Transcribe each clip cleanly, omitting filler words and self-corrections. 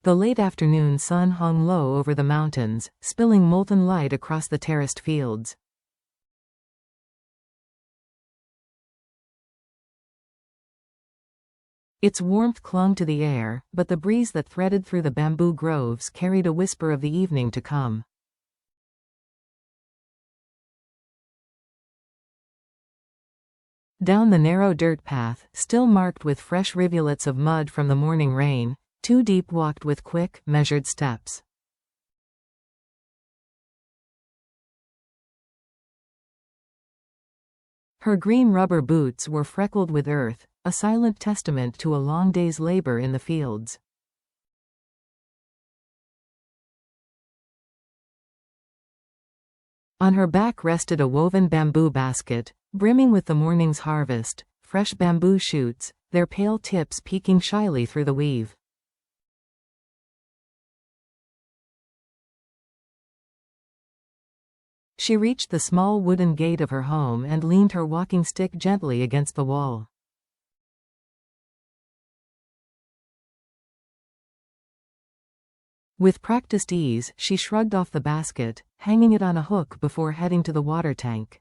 The late afternoon sun hung low over the mountains, spilling molten light across the terraced fields. Its warmth clung to the air, but the breeze that threaded through the bamboo groves carried a whisper of the evening to come. Down the narrow dirt path, still marked with fresh rivulets of mud from the morning rain, Diep walked with quick, measured steps. Her green rubber boots were freckled with earth, a silent testament to a long day's labor in the fields. On her back rested a woven bamboo basket, brimming with the morning's harvest, fresh bamboo shoots, their pale tips peeking shyly through the weave. She reached the small wooden gate of her home and leaned her walking stick gently against the wall. With practiced ease, she shrugged off the basket, hanging it on a hook before heading to the water tank.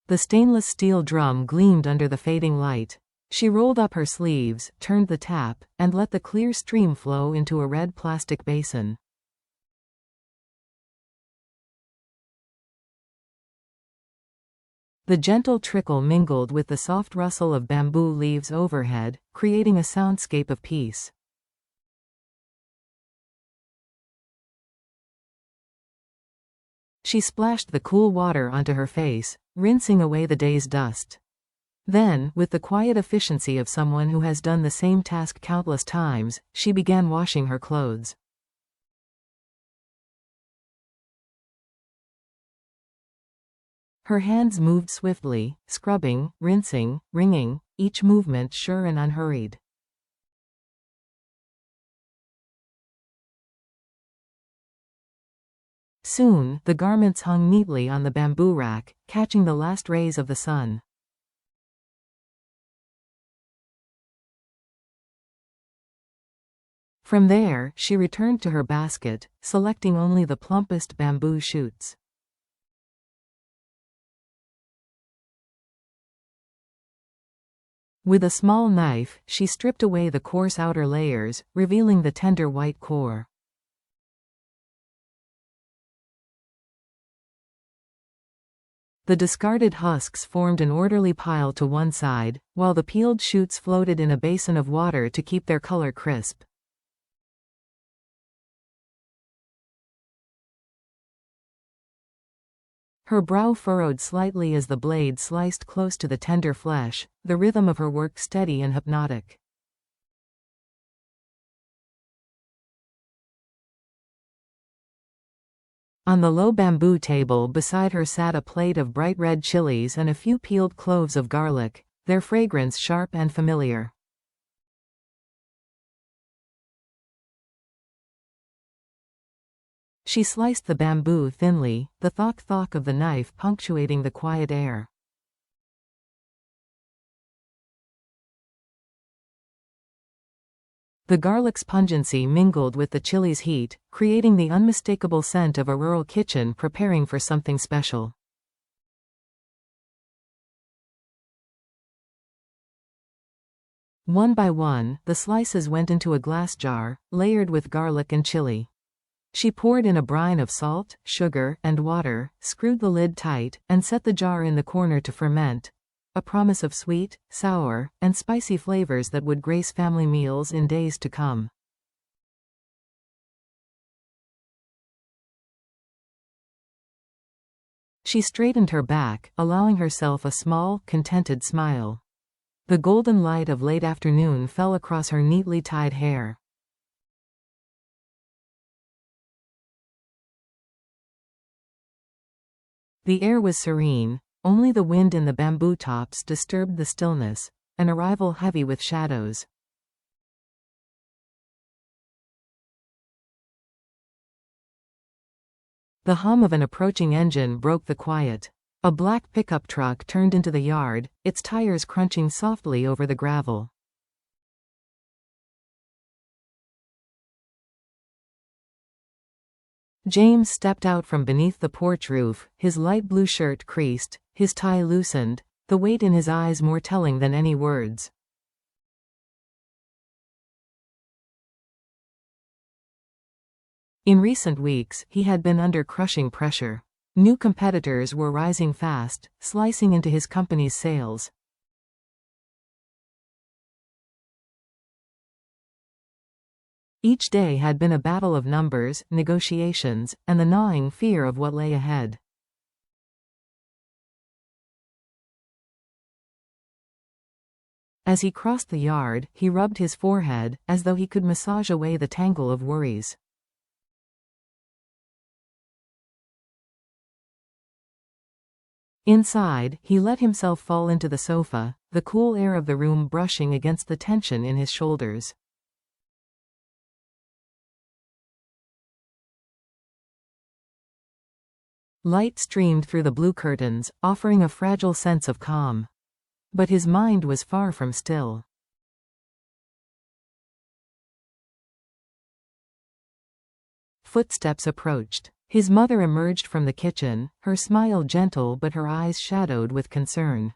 The stainless steel drum gleamed under the fading light. She rolled up her sleeves, turned the tap, and let the clear stream flow into a red plastic basin. The gentle trickle mingled with the soft rustle of bamboo leaves overhead, creating a soundscape of peace. She splashed the cool water onto her face, rinsing away the day's dust. Then, with the quiet efficiency of someone who has done the same task countless times, she began washing her clothes. Her hands moved swiftly, scrubbing, rinsing, wringing, each movement sure and unhurried. Soon, the garments hung neatly on the bamboo rack, catching the last rays of the sun. From there, she returned to her basket, selecting only the plumpest bamboo shoots. With a small knife, she stripped away the coarse outer layers, revealing the tender white core. The discarded husks formed an orderly pile to one side, while the peeled shoots floated in a basin of water to keep their color crisp. Her brow furrowed slightly as the blade sliced close to the tender flesh, the rhythm of her work steady and hypnotic. On the low bamboo table beside her sat a plate of bright red chilies and a few peeled cloves of garlic, their fragrance sharp and familiar. She sliced the bamboo thinly, the thok-thok of the knife punctuating the quiet air. The garlic's pungency mingled with the chili's heat, creating the unmistakable scent of a rural kitchen preparing for something special. One by one, the slices went into a glass jar, layered with garlic and chili. She poured in a brine of salt, sugar, and water, screwed the lid tight, and set the jar in the corner to ferment, a promise of sweet, sour, and spicy flavors that would grace family meals in days to come. She straightened her back, allowing herself a small, contented smile. The golden light of late afternoon fell across her neatly tied hair. The air was serene, only the wind in the bamboo tops disturbed the stillness, an arrival heavy with shadows. The hum of an approaching engine broke the quiet. A black pickup truck turned into the yard, its tires crunching softly over the gravel. James stepped out from beneath the porch roof, his light blue shirt creased, his tie loosened, the weight in his eyes more telling than any words. In recent weeks, he had been under crushing pressure. New competitors were rising fast, slicing into his company's sales. Each day had been a battle of numbers, negotiations, and the gnawing fear of what lay ahead. As he crossed the yard, he rubbed his forehead, as though he could massage away the tangle of worries. Inside, he let himself fall into the sofa, the cool air of the room brushing against the tension in his shoulders. Light streamed through the blue curtains, offering a fragile sense of calm. But his mind was far from still. Footsteps approached. His mother emerged from the kitchen, her smile gentle but her eyes shadowed with concern.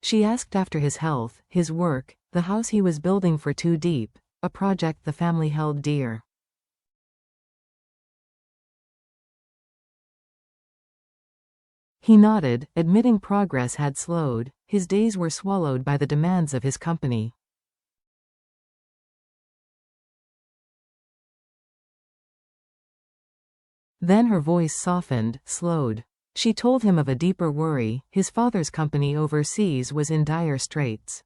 She asked after his health, his work, the house he was building for Diep, a project the family held dear. He nodded, admitting progress had slowed. His days were swallowed by the demands of his company. Then her voice softened, slowed. She told him of a deeper worry. His father's company overseas was in dire straits.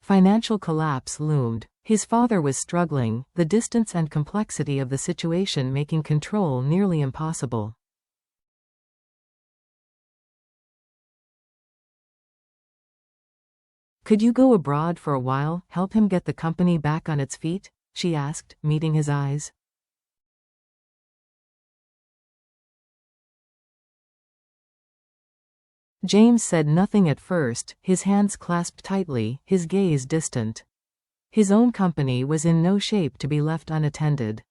Financial collapse loomed. His father was struggling, the distance and complexity of the situation making control nearly impossible. "Could you go abroad for a while, help him get the company back on its feet?" she asked, meeting his eyes. James said nothing at first, his hands clasped tightly, his gaze distant. His own company was in no shape to be left unattended.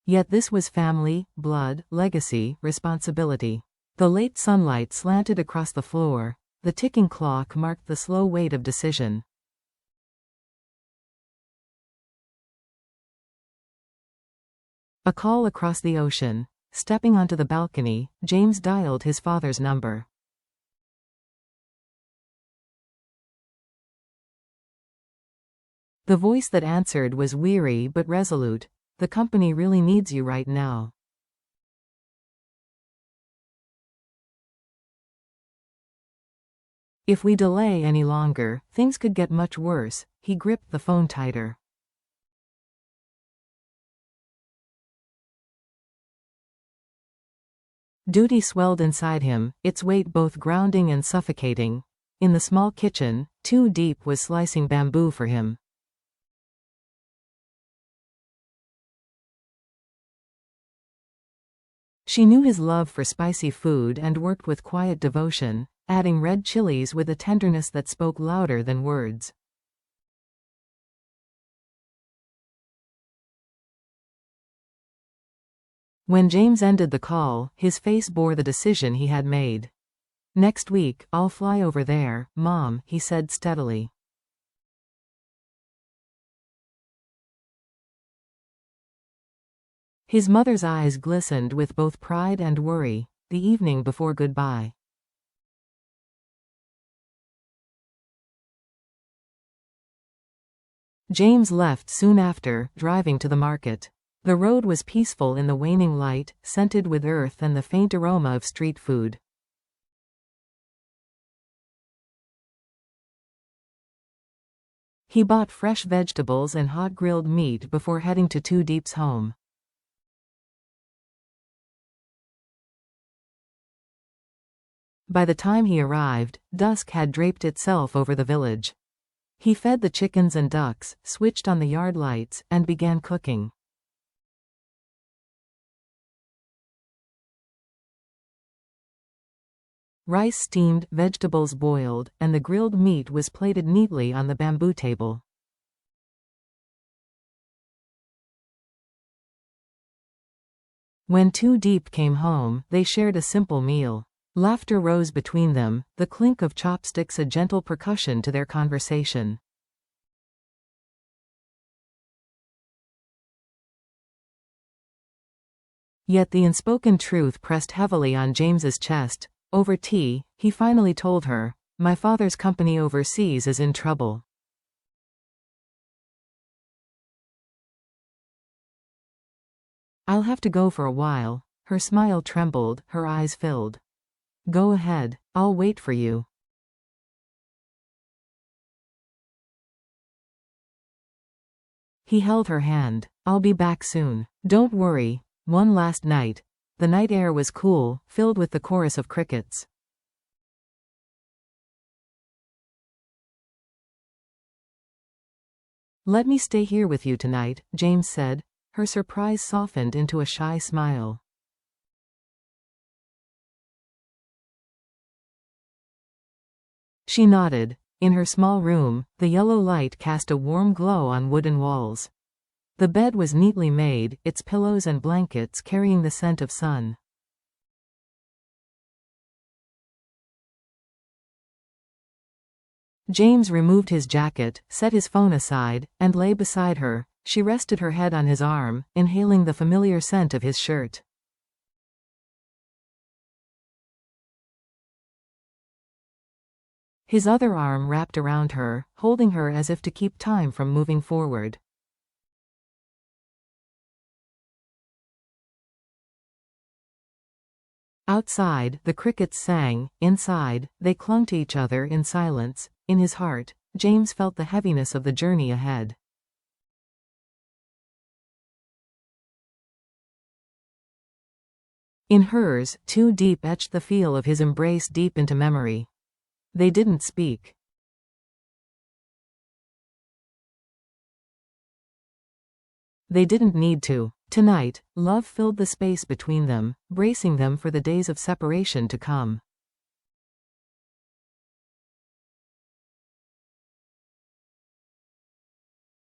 Yet this was family, blood, legacy, responsibility. The late sunlight slanted across the floor. The ticking clock marked the slow weight of decision. A call across the ocean. Stepping onto the balcony, James dialed his father's number. The voice that answered was weary but resolute. "The company really needs you right now." "If we delay any longer, things could get much worse." He gripped the phone tighter. Duty swelled inside him, its weight both grounding and suffocating. In the small kitchen, Diep was slicing bamboo for him. She knew his love for spicy food and worked with quiet devotion, adding red chilies with a tenderness that spoke louder than words. When James ended the call, his face bore the decision he had made. "Next week, I'll fly over there, Mom," he said steadily. His mother's eyes glistened with both pride and worry. The evening before goodbye. James left soon after, driving to the market. The road was peaceful in the waning light, scented with earth and the faint aroma of street food. He bought fresh vegetables and hot grilled meat before heading to Diep's home. By the time he arrived, dusk had draped itself over the village. He fed the chickens and ducks, switched on the yard lights, and began cooking. Rice steamed, vegetables boiled, and the grilled meat was plated neatly on the bamboo table. When Diep came home, they shared a simple meal. Laughter rose between them, the clink of chopsticks a gentle percussion to their conversation. Yet the unspoken truth pressed heavily on James's chest. Over tea, he finally told her, "My father's company overseas is in trouble." "I'll have to go for a while." Her smile trembled, her eyes filled. "Go ahead, I'll wait for you." He held her hand. "I'll be back soon. Don't worry." One last night. The night air was cool, filled with the chorus of crickets. "Let me stay here with you tonight," James said. Her surprise softened into a shy smile. She nodded. In her small room, the yellow light cast a warm glow on wooden walls. The bed was neatly made, its pillows and blankets carrying the scent of sun. James removed his jacket, set his phone aside, and lay beside her. She rested her head on his arm, inhaling the familiar scent of his shirt. His other arm wrapped around her, holding her as if to keep time from moving forward. Outside, the crickets sang. Inside, they clung to each other in silence. In his heart, James felt the heaviness of the journey ahead. In hers, Diep etched the feel of his embrace deep into memory. They didn't speak. They didn't need to. Tonight, love filled the space between them, bracing them for the days of separation to come.